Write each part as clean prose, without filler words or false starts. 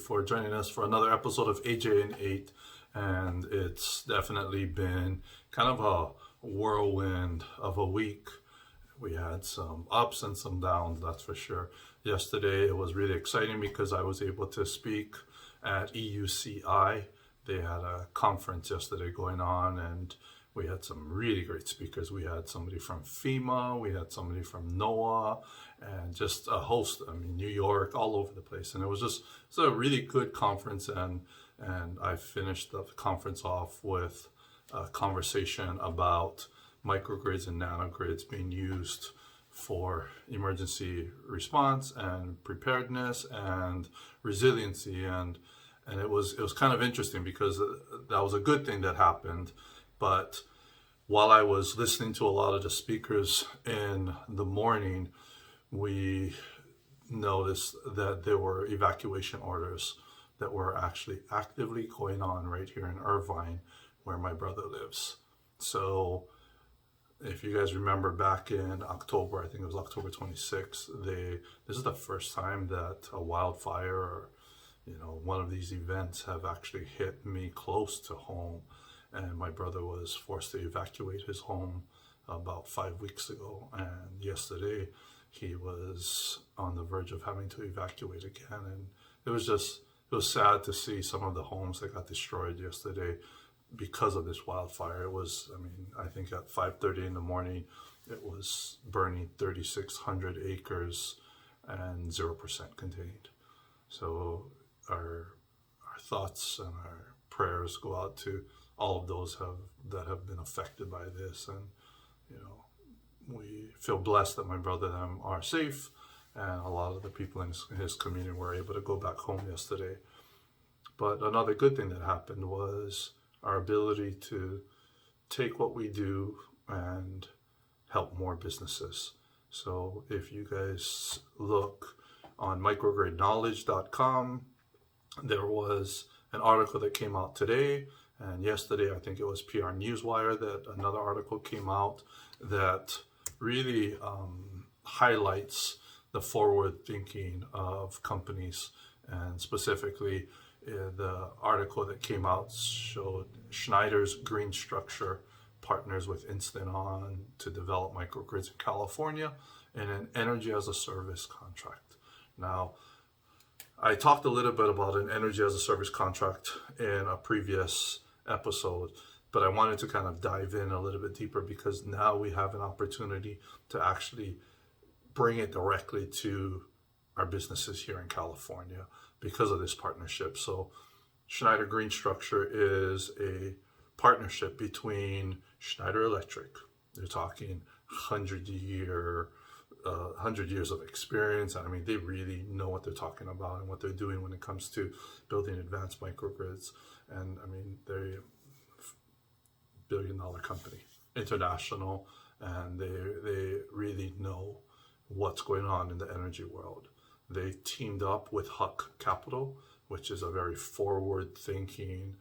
for joining us for another episode of AJ and 8. And it's definitely been kind of a whirlwind of a week. We had some ups and some downs, that's for sure. Yesterday it was really exciting because I was able to speak at EUCI. They had a conference yesterday going on, and we had some really great speakers. We had somebody from FEMA, we had somebody from NOAA, and just a host, New York, all over the place. And it's a really good conference, and I finished the conference off with a conversation about microgrids and nanogrids being used for emergency response and preparedness and resiliency. And it was kind of interesting because that was a good thing that happened. But while I was listening to a lot of the speakers in the morning, we noticed that there were evacuation orders that were actually actively going on right here in Irvine, where my brother lives. So if you guys remember back in October, I think it was October 26th, this is the first time that a wildfire or one of these events have actually hit me close to home. And my brother was forced to evacuate his home about 5 weeks ago. And yesterday he was on the verge of having to evacuate again. And it was sad to see some of the homes that got destroyed yesterday because of this wildfire. It was, I think at 5:30 in the morning, it was burning 3,600 acres and 0% contained. So our thoughts and our prayers go out to all of those that have been affected by this. And, we feel blessed that my brother and them are safe, and a lot of the people in his community were able to go back home yesterday. But another good thing that happened was our ability to take what we do and help more businesses. So if you guys look on microgridknowledge.com, there was an article that came out today, and yesterday I think it was PR Newswire that another article came out that really highlights the forward thinking of companies. And specifically, the article that came out showed Schneider's GreenStruxure partners with Instant-On to develop microgrids in California in an energy as a service contract. Now, I talked a little bit about an energy as a service contract in a previous episode, but I wanted to kind of dive in a little bit deeper because now we have an opportunity to actually bring it directly to our businesses here in California because of this partnership. So Schneider GreenStruxure is a partnership between Schneider Electric. They're talking 100 years of experience. They really know what they're talking about and what they're doing when it comes to building advanced microgrids. And they're a billion-dollar company, international, and they really know what's going on in the energy world. They teamed up with Huck Capital, which is a very forward-thinking,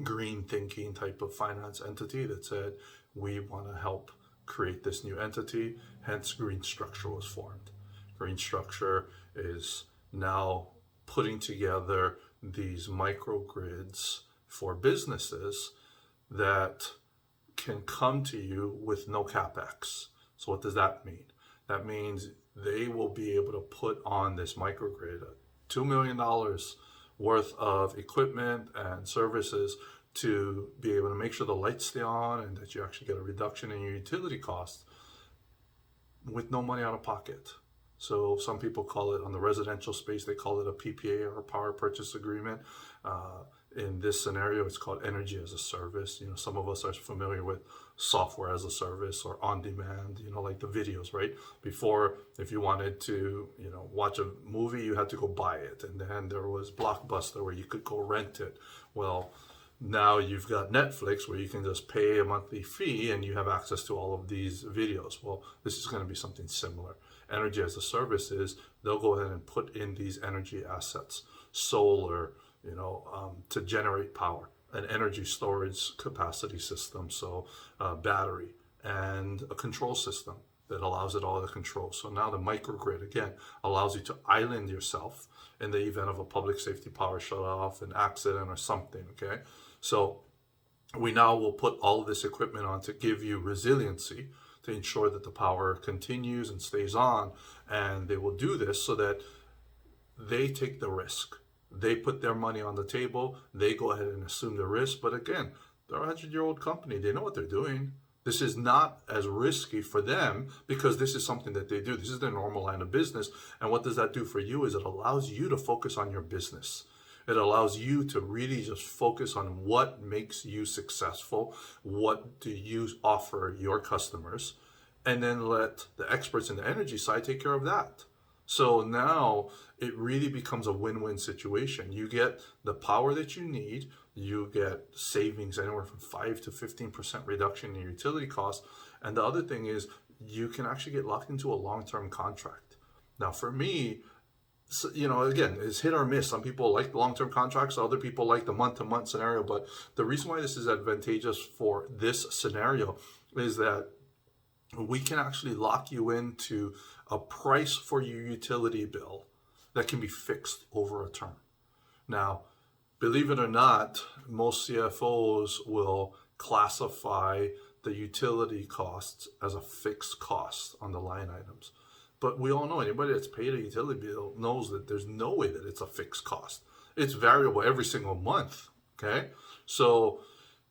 green-thinking type of finance entity that said, we want to help create this new entity, hence GreenStruxure was formed. GreenStruxure is now putting together these microgrids for businesses that can come to you with no capex. So what does that mean? That means they will be able to put on this microgrid $2 million worth of equipment and services to be able to make sure the lights stay on and that you actually get a reduction in your utility costs with no money out of pocket. So some people call it, on the residential space, they call it a PPA or a power purchase agreement. In this scenario, it's called energy as a service. Some of us are familiar with software as a service or on demand, like the videos, right? Before, if you wanted to, watch a movie, you had to go buy it. And then there was Blockbuster where you could go rent it. Well, now you've got Netflix where you can just pay a monthly fee and you have access to all of these videos. Well, this is going to be something similar. Energy as a service is they'll go ahead and put in these energy assets, solar, to generate power, an energy storage capacity system, so battery, and a control system that allows it all to control. So now the microgrid, again, allows you to island yourself in the event of a public safety power shutoff, an accident or something, okay? So we now will put all of this equipment on to give you resiliency, to ensure that the power continues and stays on. And they will do this so that they take the risk. They put their money on the table. They go ahead and assume the risk. But again, they're a 100-year-old company. They know what they're doing. This is not as risky for them because this is something that they do. This is their normal line of business. And what does that do for you is it allows you to focus on your business. It allows you to really just focus on what makes you successful, what do you offer your customers, and then let the experts in the energy side take care of that. So now it really becomes a win-win situation. You get the power that you need, you get savings anywhere from 5 to 15% reduction in your utility costs, and the other thing is you can actually get locked into a long-term contract. Now for me, so, you know, again, it's hit or miss. Some people like the long-term contracts, other people like the month-to-month scenario. But the reason why this is advantageous for this scenario is that we can actually lock you into a price for your utility bill that can be fixed over a term. Now, believe it or not, most CFOs will classify the utility costs as a fixed cost on the line items. But we all know, anybody that's paid a utility bill knows that there's no way that it's a fixed cost. It's variable every single month, okay? So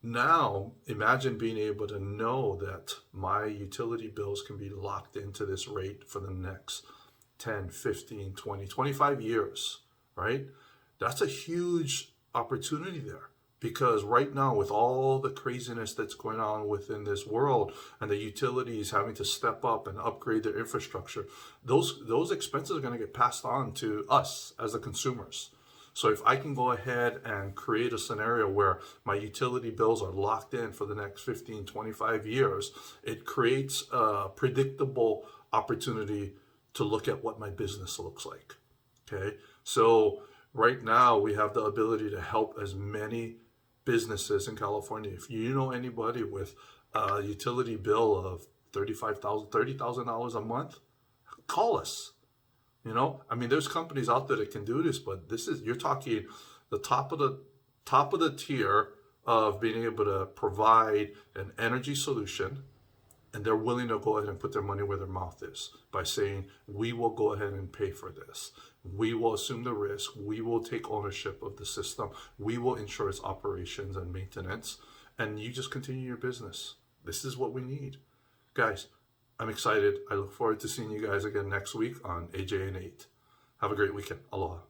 now imagine being able to know that my utility bills can be locked into this rate for the next 10, 15, 20, 25 years, right? That's a huge opportunity there. Because right now, with all the craziness that's going on within this world and the utilities having to step up and upgrade their infrastructure, those expenses are going to get passed on to us as the consumers. So if I can go ahead and create a scenario where my utility bills are locked in for the next 15, 25 years, it creates a predictable opportunity to look at what my business looks like. Okay, so right now we have the ability to help as many businesses in California. If you know anybody with a utility bill of $30,000 a month, call us. You know, I mean, there's companies out there that can do this, but you're talking the top of the tier of being able to provide an energy solution, and they're willing to go ahead and put their money where their mouth is by saying, we will go ahead and pay for this. We will assume the risk. We will take ownership of the system. We will ensure its operations and maintenance. And you just continue your business. This is what we need. Guys, I'm excited. I look forward to seeing you guys again next week on AJ and 8. Have a great weekend. Aloha.